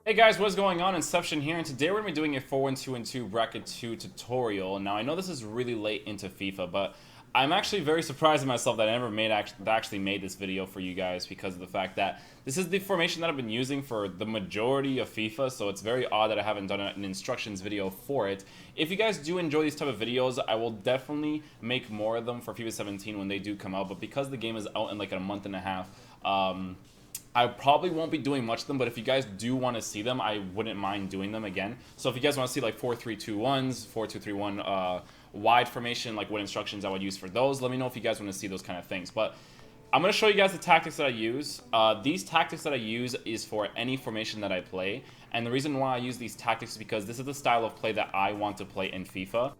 Hey guys, what's going on? Inception here, and today we're going to be doing a 4-1-2-2 Bracket 2 tutorial. Now, I know this is really late into FIFA, but I'm actually very surprised at myself that I never actually made this video for you guys because of the fact that this is the formation that I've been using for the majority of FIFA, so it's very odd that I haven't done an instructions video for it. If you guys do enjoy these type of videos, I will definitely make more of them for FIFA 17 when they do come out, but because the game is out in like a month and a half, I probably won't be doing much of them, but if you guys do want to see them, I wouldn't mind doing them again. So if you guys want to see like 4-3-2-1s, 4-2-3-1 wide formation, like what instructions I would use for those, let me know if you guys want to see those kind of things. But I'm going to show you guys the tactics that I use. These tactics that I use is for any formation that I play. And the reason why I use these tactics is because this is the style of play that I want to play in FIFA.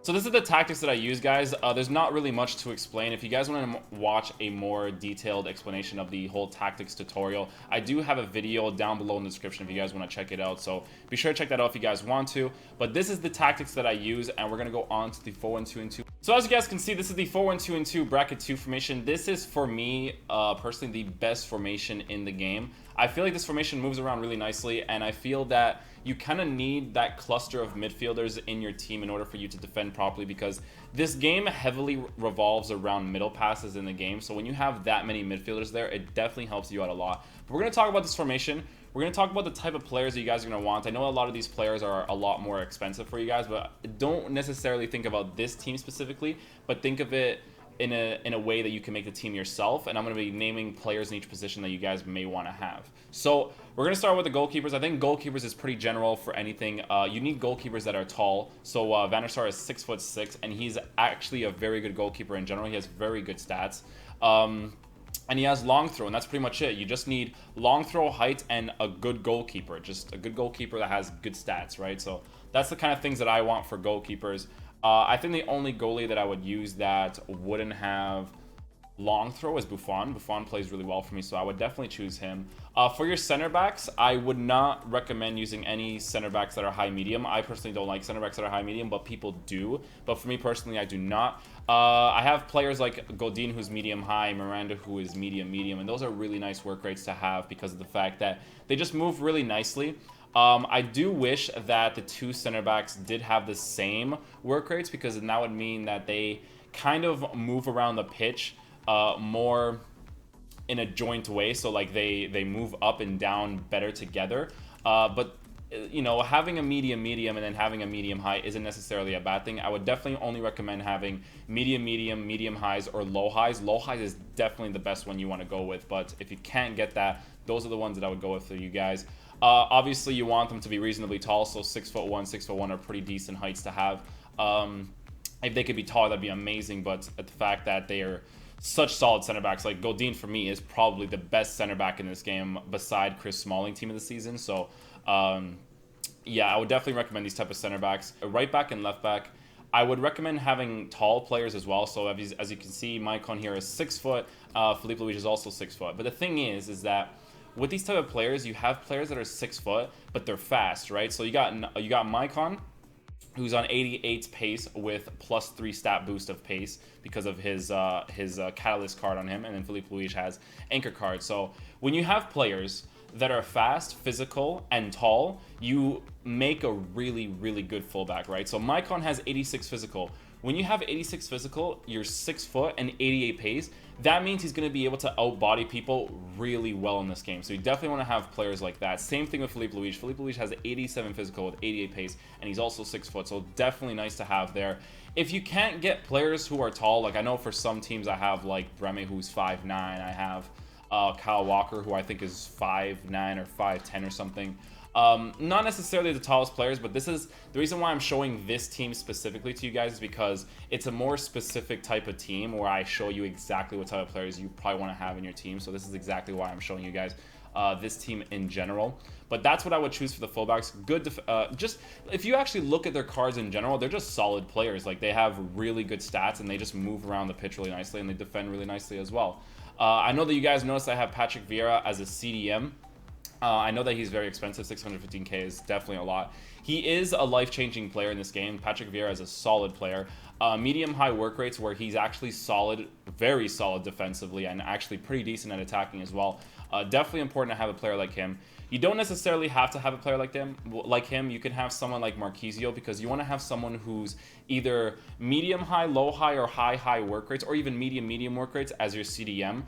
So this is the tactics that I use, guys. There's not really much to explain. If you guys want to watch a more detailed explanation of the whole tactics tutorial, I do have a video down below in the description if you guys want to check it out. So be sure to check that out if you guys want to. But this is the tactics that I use, and we're going to go on to the 4-1-2-2. So as you guys can see, this is the 4-1-2-2 Bracket 2 formation. This is, for me, personally, the best formation in the game. I feel like this formation moves around really nicely, and I feel that you kind of need that cluster of midfielders in your team in order for you to defend properly, because this game heavily revolves around middle passes in the game. So when you have that many midfielders there, it definitely helps you out a lot. But we're going to talk about this formation. We're going to talk about the type of players that you guys are going to want. I know a lot of these players are a lot more expensive for you guys, but don't necessarily think about this team specifically, but think of it in a way that you can make the team yourself. And I'm going to be naming players in each position that you guys may want to have. So we're going to start with the goalkeepers. I think goalkeepers is pretty general for anything. You need goalkeepers that are tall. So Van der Sar is 6'6", and he's actually a very good goalkeeper in general. He has very good stats. And he has long throw, and that's pretty much it. You just need long throw, height, and a good goalkeeper. Just a good goalkeeper that has good stats, right? So that's the kind of things that I want for goalkeepers. I think the only goalie that I would use that wouldn't have long throw is Buffon. Buffon plays really well for me, so I would definitely choose him. For your center backs, I would not recommend using any center backs that are high medium. I personally don't like center backs that are high medium, but people do. But for me personally, I do not. I have players like Godin, who's medium high, Miranda, who is medium medium, and those are really nice work rates to have because of the fact that they just move really nicely. I do wish that the two center backs did have the same work rates, because that would mean that they kind of move around the pitch more in a joint way, so like they move up and down better together. But you know, having a medium and then having a medium high isn't necessarily a bad thing. I would definitely only recommend having medium highs, or low highs. Low highs is definitely the best one you want to go with, but if you can't get that, those are the ones that I would go with for you guys. Obviously you want them to be reasonably tall, so 6'1", 6'1" are pretty decent heights to have. If they could be taller, that'd be amazing, but at the fact that they are such solid center backs, like Godin for me is probably the best center back in this game beside Chris Smalling, team of the season. So yeah, I would definitely recommend these type of center backs. A right back and left back, I would recommend having tall players as well. So as you can see, Meizong here is 6 foot. Filipe Luis is also 6 foot. But the thing is that with these type of players, you have players that are 6 foot, but they're fast, right? So you got Meizong, who's on 88 pace with +3 stat boost of pace because of his catalyst card on him, and then Filipe Luis has anchor card. So when you have players that are fast, physical, and tall, you make a really, really good fullback, right? So Meizong has 86 physical. When you have 86 physical, you're 6 foot and 88 pace. That means he's going to be able to outbody people really well in this game. So you definitely want to have players like that. Same thing with Filipe Luis. Filipe Luis has 87 physical with 88 pace, and he's also 6 foot. So definitely nice to have there. If you can't get players who are tall, like I know for some teams I have like Breme, who's 5'9". I have Kyle Walker, who I think is 5'9" or 5'10" or something. Not necessarily the tallest players, but this is the reason why I'm showing this team specifically to you guys, is because it's a more specific type of team where I show you exactly what type of players you probably want to have in your team. So this is exactly why I'm showing you guys this team in general. But that's what I would choose for the fullbacks. Good, just if you actually look at their cards in general, they're just solid players. Like they have really good stats, and they just move around the pitch really nicely, and they defend really nicely as well. I know that you guys noticed I have Patrick Vieira as a CDM. I know that he's very expensive. 615k is definitely a lot. He is a life-changing player in this game. Patrick Vieira is a solid player. Medium-high work rates, where he's actually solid, very solid defensively, and actually pretty decent at attacking as well. Definitely important to have a player like him. You don't necessarily have to have a player like him. You can have someone like Marquisio, because you want to have someone who's either medium high, low high, or high work rates, or even medium work rates as your CDM.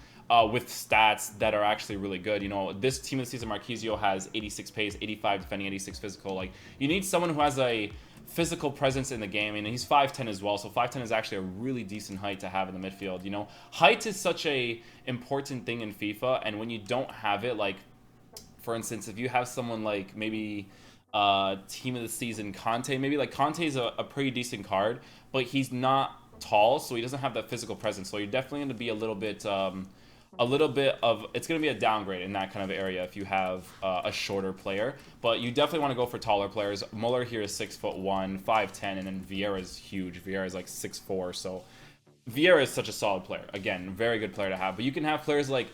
With stats that are actually really good. You know, this team of the season, Marquisio has 86 pace, 85 defending, 86 physical. Like, you need someone who has a physical presence in the game, and he's 5'10 as well, so 5'10 is actually a really decent height to have in the midfield. You know, height is such a important thing in FIFA, and when you don't have it, like, for instance, if you have someone like maybe team of the season Conte, maybe like Conte is a pretty decent card, but he's not tall, so he doesn't have that physical presence, so you're definitely going to be a little bit of, it's going to be a downgrade in that kind of area if you have a shorter player. But you definitely want to go for taller players. Muller here is 6'1", 5'10", and then Vieira is huge. Vieira is like 6'4", so Vieira is such a solid player. Again, very good player to have. But you can have players like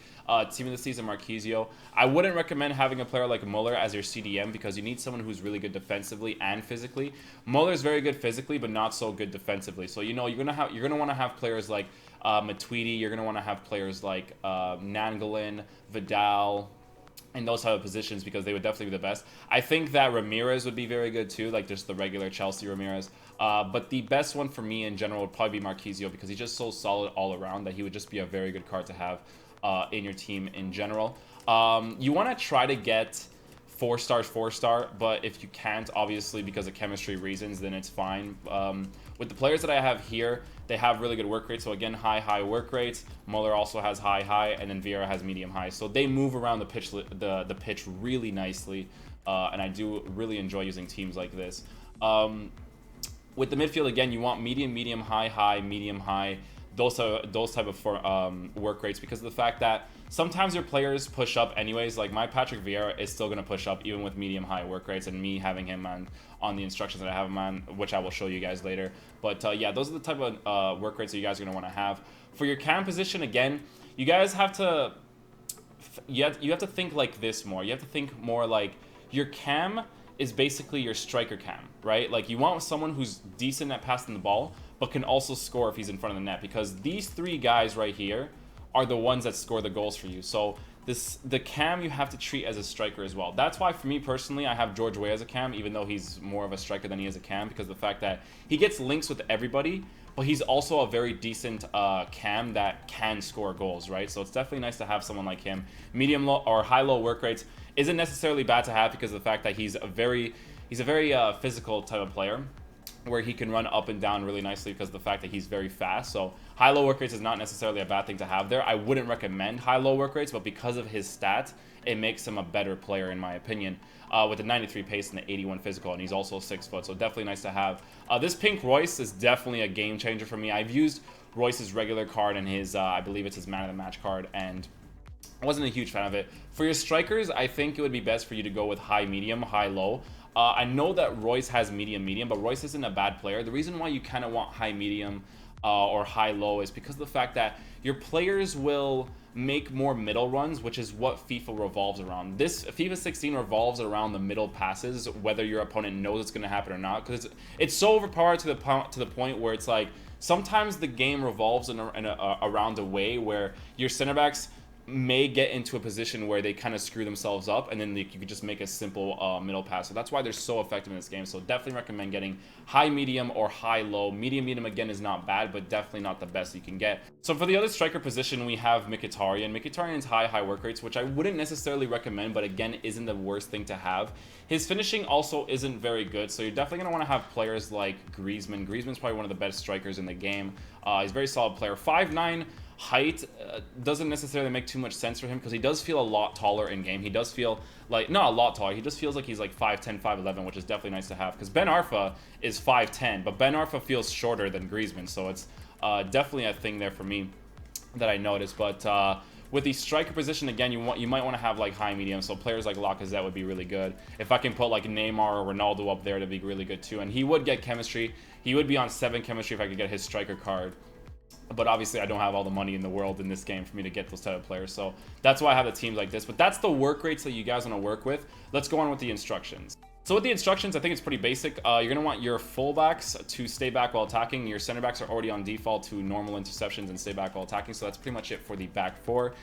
team of the season Marquisio. I wouldn't recommend having a player like Muller as your CDM, because you need someone who's really good defensively and physically. Muller is very good physically, but not so good defensively. So you know you're gonna want to have players like Matuidi. You're gonna want to have players like Nangolan, Vidal, in those type of positions, because they would definitely be the best. I think that Ramirez would be very good too, like just the regular Chelsea Ramirez. But the best one for me in general would probably be Marquisio, because he's just so solid all around that he would just be a very good card to have in your team in general. You want to try to get 4-star, but if you can't, obviously because of chemistry reasons, then it's fine. With the players that I have here, they have really good work rates. So again, high work rates. Muller also has high, and then Vieira has medium high. So they move around the pitch, the pitch really nicely, and I do really enjoy using teams like this. With the midfield, again, you want medium, high, medium, high. Those type of work rates, because of the fact that sometimes your players push up anyways. Like my Patrick Vieira is still going to push up even with medium high work rates, and me having him on the instructions that I have him on, which I will show you guys later. But yeah, those are the type of work rates that you guys are going to want to have. For your cam position, again, you guys have to you have to think like this more. You have to think more like your cam is basically your striker cam, right? Like you want someone who's decent at passing the ball, but can also score if he's in front of the net, because these three guys right here are the ones that score the goals for you. So the cam you have to treat as a striker as well. That's why for me personally, I have George Weah as a cam, even though he's more of a striker than he is a cam, because of the fact that he gets links with everybody, but he's also a very decent cam that can score goals, right? So it's definitely nice to have someone like him. Medium low or high low work rates isn't necessarily bad to have, because of the fact that he's a very physical type of player, where he can run up and down really nicely because of the fact that he's very fast. So high-low work rates is not necessarily a bad thing to have there. I wouldn't recommend high-low work rates, but because of his stats, it makes him a better player in my opinion, with the 93 pace and the 81 physical, and he's also 6 foot, so definitely nice to have. This pink Royce is definitely a game changer for me. I've used Royce's regular card and his, I believe it's his man of the match card, and I wasn't a huge fan of it. For your strikers, I think it would be best for you to go with high medium, high low. I know that Royce has medium, but Royce isn't a bad player. The reason why you kind of want high medium or high low is because of the fact that your players will make more middle runs, which is what FIFA revolves around. This FIFA 16 revolves around the middle passes, whether your opponent knows it's going to happen or not, because it's so overpowered to the point where it's like sometimes the game revolves around a way where your center backs may get into a position where they kind of screw themselves up, and then you could just make a simple middle pass. So that's why they're so effective in this game. So definitely recommend getting high medium or high low. Medium again is not bad, but definitely not the best you can get. So for the other striker position, we have Mkhitaryan. Mkhitaryan's high work rates, which I wouldn't necessarily recommend, but again isn't the worst thing to have. His finishing also isn't very good, so you're definitely going to want to have players like Griezmann. Griezmann's probably one of the best strikers in the game. He's a very solid player. 5'9", height doesn't necessarily make too much sense for him, because he does feel a lot taller in game. He does feel like, not a lot taller, he just feels like he's like 5'10", 5'11", which is definitely nice to have, because Ben Arfa is 5'10", but Ben Arfa feels shorter than Griezmann, so it's definitely a thing there for me that I noticed. But with the striker position, again, you might want to have like high medium, so players like Lacazette would be really good. If I can put like Neymar or Ronaldo up there, that'd be really good too, and he would get chemistry. He would be on 7 chemistry if I could get his striker card. But obviously I don't have all the money in the world in this game for me to get those type of players, so that's why I have the teams like this. But that's the work rates that you guys want to work with. Let's go on with the instructions. So with the instructions, I think it's pretty basic. You're going to want your fullbacks to stay back while attacking. Your center backs are already on default to normal interceptions and stay back while attacking. So that's pretty much it for the back four.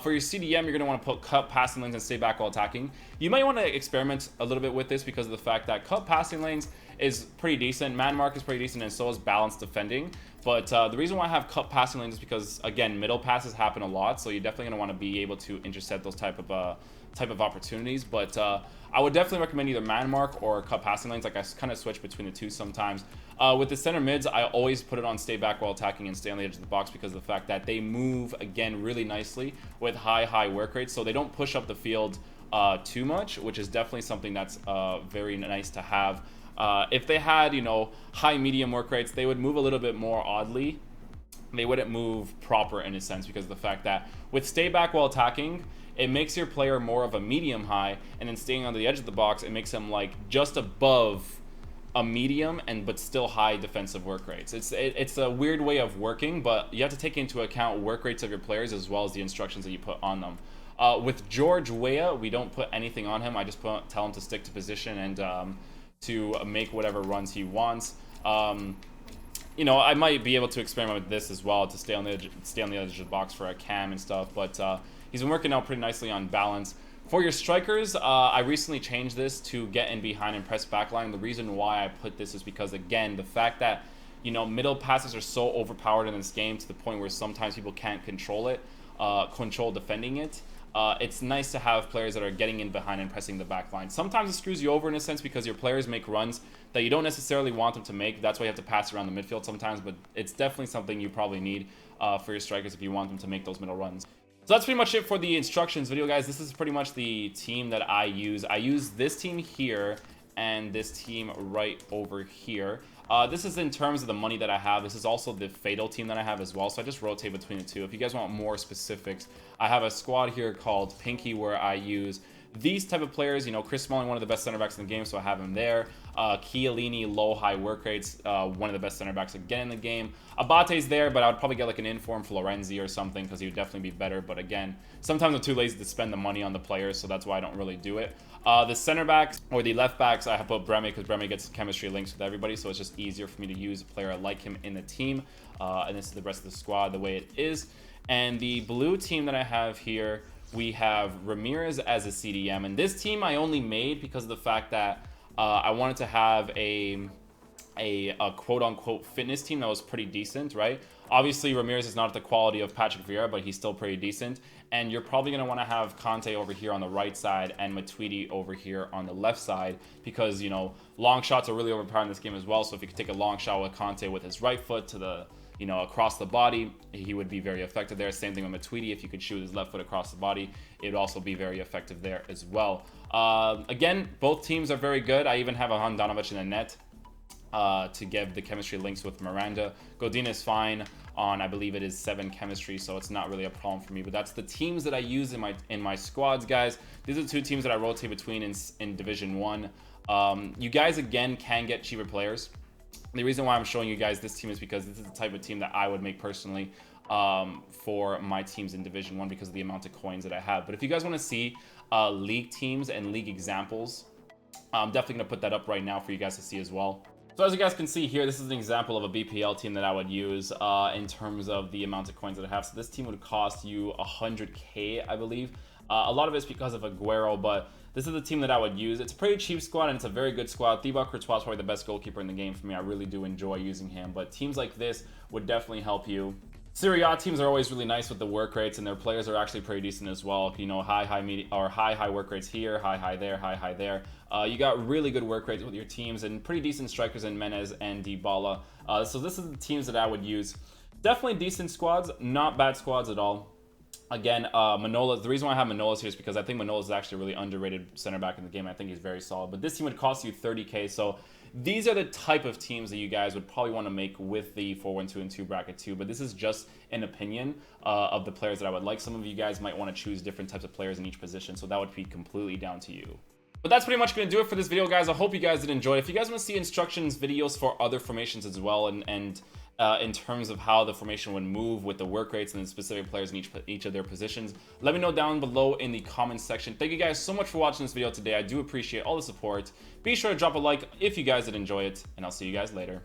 For your CDM, you're going to want to put cut passing lanes and stay back while attacking. You might want to experiment a little bit with this because of the fact that cut passing lanes is pretty decent. Man mark is pretty decent, and so is balanced defending. But the reason why I have cut passing lanes is because, again, middle passes happen a lot. So you're definitely going to want to be able to intercept those type of opportunities. But I would definitely recommend either man mark or cut passing lanes. Like, I kind of switch between the two sometimes. With the center mids, I always put it on stay back while attacking and stay on the edge of the box because of the fact that they move, again, really nicely with high work rates. So they don't push up the field too much, which is definitely something that's very nice to have. If they had, you know, high medium work rates, they would move a little bit more oddly. They wouldn't move proper in a sense because of the fact that with stay back while attacking, it makes your player more of a medium high, and then staying on the edge of the box, it makes them like just above a medium but still high defensive work rates. It's a weird way of working, but you have to take into account work rates of your players as well as the instructions that you put on them. With George Weah, we don't put anything on him. I just tell him to stick to position and to make whatever runs he wants. You know, I might be able to experiment with this as well to stay on the edge of the box for a cam and stuff, but he's been working out pretty nicely on balance. For your strikers, I recently changed this to get in behind and press backline. The reason why I put this is because, again, the fact that, you know, middle passes are so overpowered in this game to the point where sometimes people can't control defending it. It's nice to have players that are getting in behind and pressing the back line. Sometimes it screws you over in a sense because your players make runs that you don't necessarily want them to make. That's why you have to pass around the midfield sometimes, but it's definitely something you probably need for your strikers if you want them to make those middle runs. So that's pretty much it for the instructions video, guys. This is pretty much the team that I use. I use this team here and this team right over here. This is in terms of the money that I have. This is also the Fatal team that I have as well, so I just rotate between the two. If you guys want more specifics, I have a squad here called Pinky where I use these type of players. You know, Chris Smalling, one of the best center backs in the game, so I have him there. Chiellini, high work rates, one of the best center backs again in the game. Abate's there, but I would probably get like an informed Florenzi or something because he would definitely be better. But again, sometimes I'm too lazy to spend the money on the players, so that's why I don't really do it. The center backs or the left backs, I have put Breme because Breme gets chemistry links with everybody, so it's just easier for me to use a player like him in the team. And this is the rest of the squad the way it is. And the blue team that I have here, we have Ramirez as a CDM, and this team I only made because of the fact that I wanted to have a quote-unquote fitness team that was pretty decent, right? Obviously, Ramirez is not the quality of Patrick Vieira, but he's still pretty decent. And you're probably going to want to have Conte over here on the right side and Matuidi over here on the left side because, you know, long shots are really overpowered in this game as well. So if you could take a long shot with Conte with his right foot to the, you know, across the body, he would be very effective there. Same thing with Matuidi. If you could shoot his left foot across the body, it would also be very effective there as well. Again, both teams are very good. I even have a Handanovic in the net to give the chemistry links with Miranda. Godin is fine on, I believe it is 7 chemistry, so it's not really a problem for me. But that's the teams that I use in my squads, guys. These are the two teams that I rotate between in Division 1. You guys, again, can get cheaper players. The reason why I'm showing you guys this team is because this is the type of team that I would make personally for my teams in Division 1 because of the amount of coins that I have. But if you guys want to see league teams and league examples, I'm definitely going to put that up right now for you guys to see as well. So as you guys can see here, this is an example of a BPL team that I would use in terms of the amount of coins that I have. So this team would cost you 100k, I believe. A lot of it's because of Aguero, but this is the team that I would use. It's a pretty cheap squad, and it's a very good squad. Thibaut Courtois is probably the best goalkeeper in the game for me. I really do enjoy using him, but teams like this would definitely help you. Serie A teams are always really nice with the work rates, and their players are actually pretty decent as well. You know, high work rates here, high there, high there. You got really good work rates with your teams and pretty decent strikers in Menez and Dybala. So this is the teams that I would use. Definitely decent squads, not bad squads at all. Again, Manolas, the reason why I have Manolas here is because I think Manolas is actually a really underrated center back in the game. I think he's very solid, but this team would cost you 30k. So these are the type of teams that you guys would probably want to make with the 4-1-2-2 bracket too. But this is just an opinion of the players that I would like. Some of you guys might want to choose different types of players in each position, so that would be completely down to you. But that's pretty much going to do it for this video, guys. I hope you guys did enjoy. If you guys want to see instructions videos for other formations as well and in terms of how the formation would move with the work rates and the specific players in each of their positions. Let me know down below in the comments section. Thank you guys so much for watching this video today. I do appreciate all the support. Be sure to drop a like if you guys did enjoy it, and I'll see you guys later.